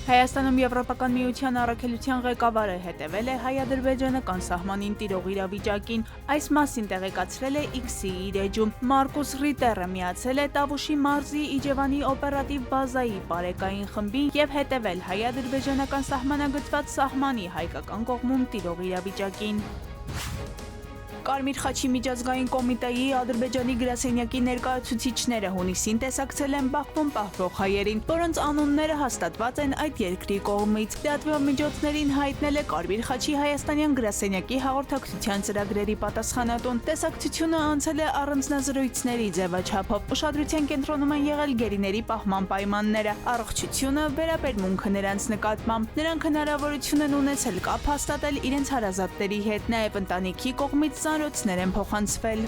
Հայաստանում Եվրոպական միության առաքելության ղեկավարը հետևել է հայ-ադրբեջանական սահմանին տիրող իրավիճակին։ Այս մասին տեղեկացրել է X-ի իր էջում։ Մարկուս Ռիտերը միացել է Տավուշի մարզի Իջևանի օպերատիվ բազայի բարեկային խմբին և հետևել հայ-ադրբեջանական սահմանագծված սահմանի հայկական կողմում տիրող իրավիճակին։ Կարմիր խաչի միջազգային կոմիտեի Ադրբեջանի գրասենյակի ներկայացուցիչները հունիսին տեսակցել են Բաքվում պահվող հայերին, որոնց անունները հաստատված են այդ երկրի կողմից։ Լրատվամիջոցներին հայտնել է Կարմիր խաչի հայաստանյան գրասենյակի հաղորդակցության ծրագրերի պատասխանատուն։ Տեսակցությունը անցել է առանձնազրույցների ձևաչափով։ Ուշադրության կենտրոնում են եղել գերիների պահման պայմանները, առողջությունը, վերաբերմունքը նրանց նկատմամբ։ Նրանք հնարավորություն են ունեցել կապ հաստատել իրենց հարազատների հետ, նաև ընտանիքի կողմից ծանրոցներ են փոխանցվել։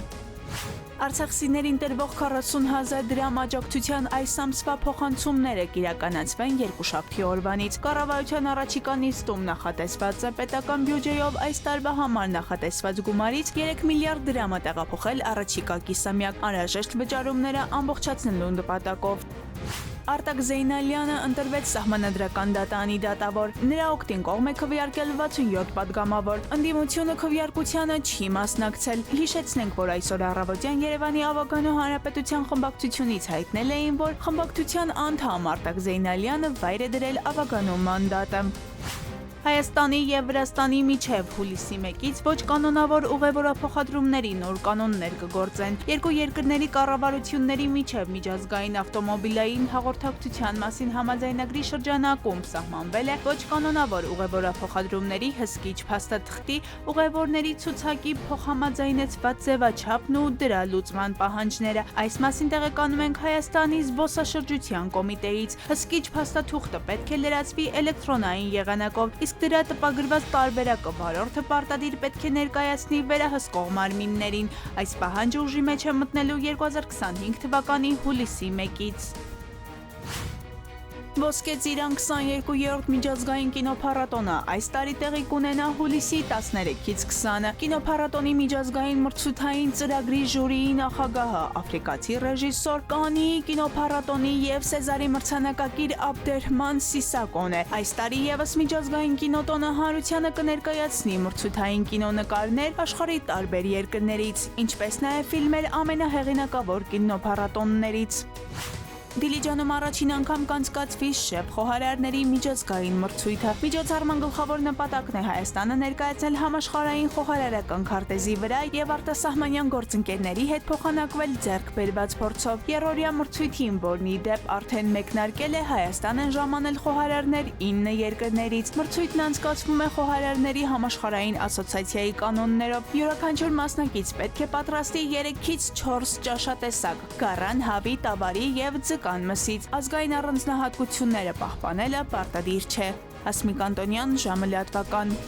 Արցախցիներին տրվող 40,000 դրամ աջակցության այս ամսվա փոխանցումները կիրականացվեն երկուշաբթի օրվանից։ Կառավարության առաջիկա նիստում նախատեսված է պետական բյուջեով այս տարվա համար նախատեսված գումարից 3 միլիարդ դրամը տեղափոխել առաջիկա կիսամյակ, անհրաժեշտ վճարումները ամբողջացնելու նպատակով։ Արտակ Զեյնալյանը ընտրվեց սահմանադրական դատանի դատավոր։ Նրա օգտին կողմ է քվեարկել 67 պատգամավոր։ Ընդդիմությունը քվեարկությանը չի մասնակցել։ Հիշեցնենք, որ այսօր առավոտյան Երևանի Ավագանու Հանրապետության խմբակցությունից հայտնել էին, որ խմբակցության անդամ Արտակ Զեյնալյանը վայր է դրել Ավագանու մանդատը։ Հայաստանի և Վրաստանի միջև հուլիսի 1-ից ոչ կանոնավոր ուղևորափոխադրումների նոր կանոններ կգործեն։ Երկու երկրների կառավարությունների միջև միջազգային ավտոմոբիլային հաղորդակցության մասին համաձայնագրի շրջանակում սահմանվել է ոչ կանոնավոր ուղևորափոխադրումների հսկիչ փաստաթղթի, ուղևորների ցուցակի փոխհամաձայնեցված ձևաչափն ու դրա լուծման պահանջները։ Այս մասին տեղեկանում ենք Հայաստանի զբոսաշրջության կոմիտեից։ Հսկիչ փաստաթուղթը պետք է լրացվի էլեկտրոնային եղանակով, իսկ դրա տպագրված տարբերակը վարորդը պարտադիր պետք է ներկայացնի վերահսկող մարմիններին։ Այս պահանջը ուժի մեջ է մտնելու 2025 թվականի հուլիսի 1-ից։ Ոսկե ծիրան 22-րդ միջազգային կինոփառատոնը այս տարի տեղի կունենա հուլիսի 13-ից 20-ը։ Կինոփառատոնի միջազգային մրցութային ծրագրի ժյուրիի նախագահը աֆրիկացի ռեժիսոր Կանիի կինոփառատոնի և Սեզարի մրցանակակիր Աբդերհման Սիսակոն է։ Այս տարի ևս միջազգային կինոտոնը հանրությանը կներկայացնի մրցութային կինոնկարներ աշխարհի տարբեր երկրներից, ինչպես նաև ֆիլմեր ամենահեղինակավոր կինոփառատոններից։ Դիլիջանում առաջին անգամ կանցկացվի շեֆ խոհարարների միջազգային մրցույթը։ Միջոցառման գլխավոր նպատակն է Հայաստանը ներկայացնել համաշխարհային խոհարարական քարտեզի վրա և արտասահմանյան գործընկերների հետ փոխանակվել ձեռք բերված փորձով։ Երրորդյա մրցույթին, որն ի դեպ արդեն մեկնարկել է, Հայաստան են ժամանել խոհարարներ 9 երկրներից։ Մրցույթն անցկացվում է խոհարարների համաշխարհային ասոցիացիայի կանոններով։ Յուրաքանչյուր մասնակից պետք է պատրաստի 3-ից 4 ճաշատեսակ՝ գարան, հավի, տավարի և ձկան մսից։ Ազգային առանձնահատկությունները պահպանելը պարտադիր չէ։ Հասմիկ Անտոնյան, ժամը լատվական։